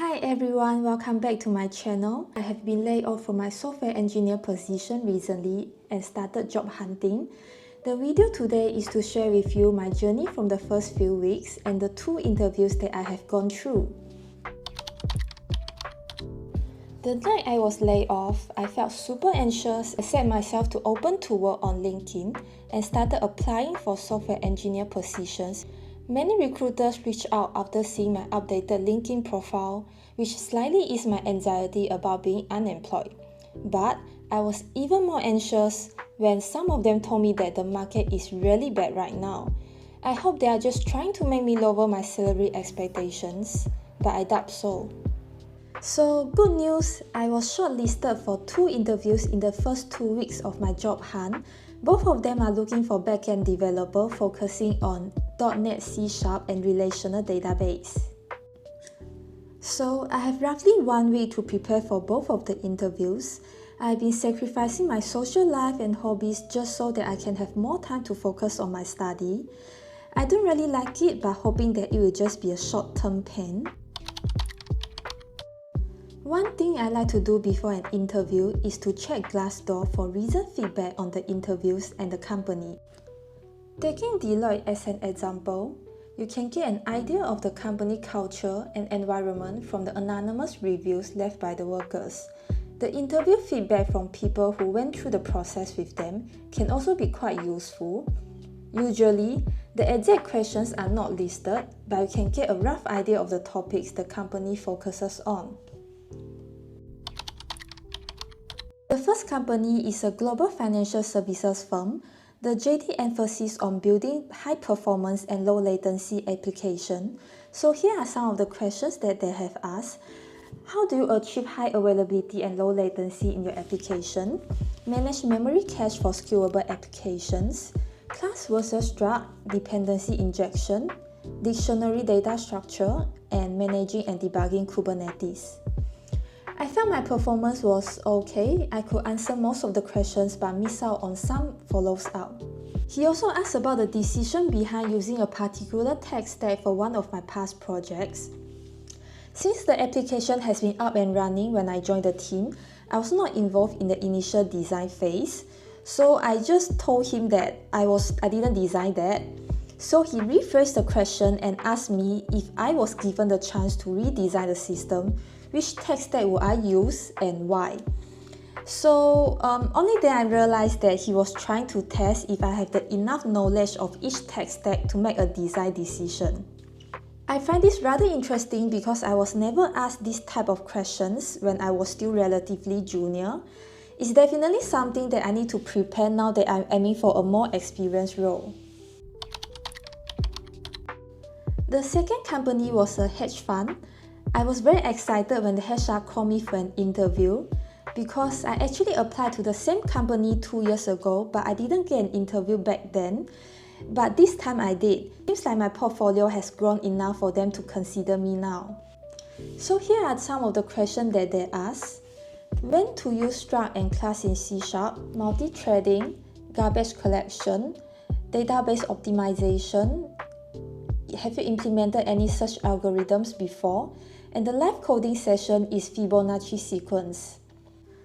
Hi everyone, welcome back to my channel. I have been laid off from my software engineer position recently and started job hunting. The video today is to share with you my journey from the first few weeks and the 2 interviews that I have gone through. The night I was laid off, I felt super anxious. I set myself to open to work on LinkedIn and started applying for software engineer positions. Many recruiters reached out after seeing my updated LinkedIn profile, which slightly eased my anxiety about being unemployed. But I was even more anxious when some of them told me that the market is really bad right now. I hope they are just trying to make me lower my salary expectations, but I doubt so. So good news, I was shortlisted for 2 interviews in the first 2 weeks of my job hunt. Both of them are looking for backend developer focusing on .NET C# and relational database. So I have roughly 1 week to prepare for both of the interviews. I've been sacrificing my social life and hobbies just so that I can have more time to focus on my study. I don't really like it, but hoping that it will just be a short-term pain. One thing I like to do before an interview is to check Glassdoor for recent feedback on the interviews and the company. Taking Deloitte as an example, you can get an idea of the company culture and environment from the anonymous reviews left by the workers. The interview feedback from people who went through the process with them can also be quite useful. Usually, the exact questions are not listed, but you can get a rough idea of the topics the company focuses on. The first company is a global financial services firm. The JD emphasizes on building high-performance and low-latency application. So here are some of the questions that they have asked. How do you achieve high availability and low latency in your application? Manage memory cache for scalable applications. Class versus struct, dependency injection, dictionary data structure, and managing and debugging Kubernetes. I felt my performance was okay. I could answer most of the questions but miss out on some follows-up. He also asked about the decision behind using a particular tech stack for one of my past projects. Since the application has been up and running when I joined the team, I was not involved in the initial design phase. So I just told him that I didn't design that. So he rephrased the question and asked me if I was given the chance to redesign the system, which tech stack would I use and why. So only then I realized that he was trying to test if I have the enough knowledge of each tech stack to make a design decision. I find this rather interesting because I was never asked this type of questions when I was still relatively junior. It's definitely something that I need to prepare now that I'm aiming for a more experienced role. The second company was a hedge fund. I was very excited when the HR called me for an interview because I actually applied to the same company 2 years ago, but I didn't get an interview back then. But this time I did. Seems like my portfolio has grown enough for them to consider me now. So here are some of the questions that they asked. When to use struct and class in C#, multi-threading, garbage collection, database optimization. Have you implemented any such algorithms before? And the live coding session is Fibonacci sequence.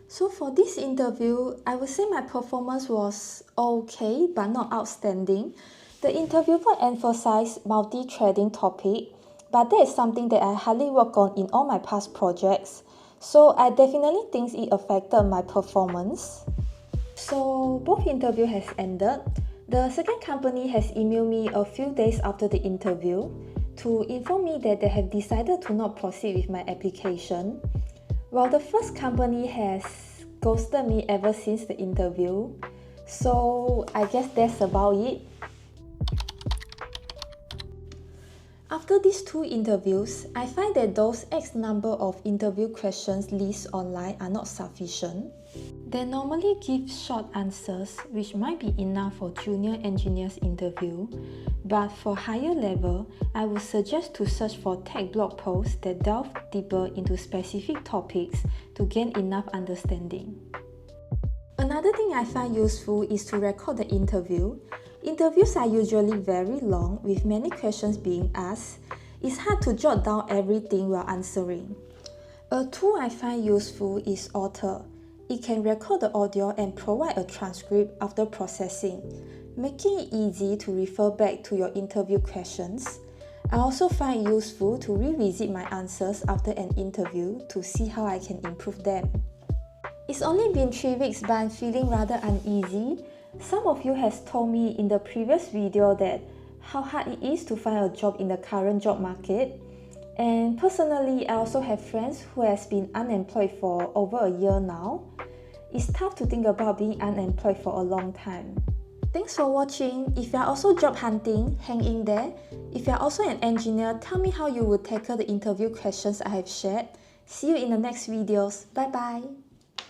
So for this interview, I would say my performance was okay but not outstanding. The interviewer emphasized multi-threading topic, but that is something that I hardly work on in all my past projects. So I definitely think it affected my performance. So both interviews has ended. The second company has emailed me a few days after the interview to inform me that they have decided to not proceed with my application. While the first company has ghosted me ever since the interview, so I guess that's about it. After these 2 interviews, I find that those X number of interview questions listed online are not sufficient. They normally give short answers, which might be enough for junior engineers interview, but for higher level, I would suggest to search for tech blog posts that delve deeper into specific topics to gain enough understanding. Another thing I find useful is to record the interview. Interviews are usually very long with many questions being asked. It's hard to jot down everything while answering. A tool I find useful is Author. It can record the audio and provide a transcript after processing, making it easy to refer back to your interview questions. I also find it useful to revisit my answers after an interview to see how I can improve them. It's only been 3 weeks but I'm feeling rather uneasy. Some of you has told me in the previous video that how hard it is to find a job in the current job market. And personally, I also have friends who has been unemployed for over a year now. It's tough to think about being unemployed for a long time. Thanks for watching. If you are also job hunting, hang in there. If you are also an engineer, tell me how you would tackle the interview questions I have shared. See you in the next videos. Bye bye.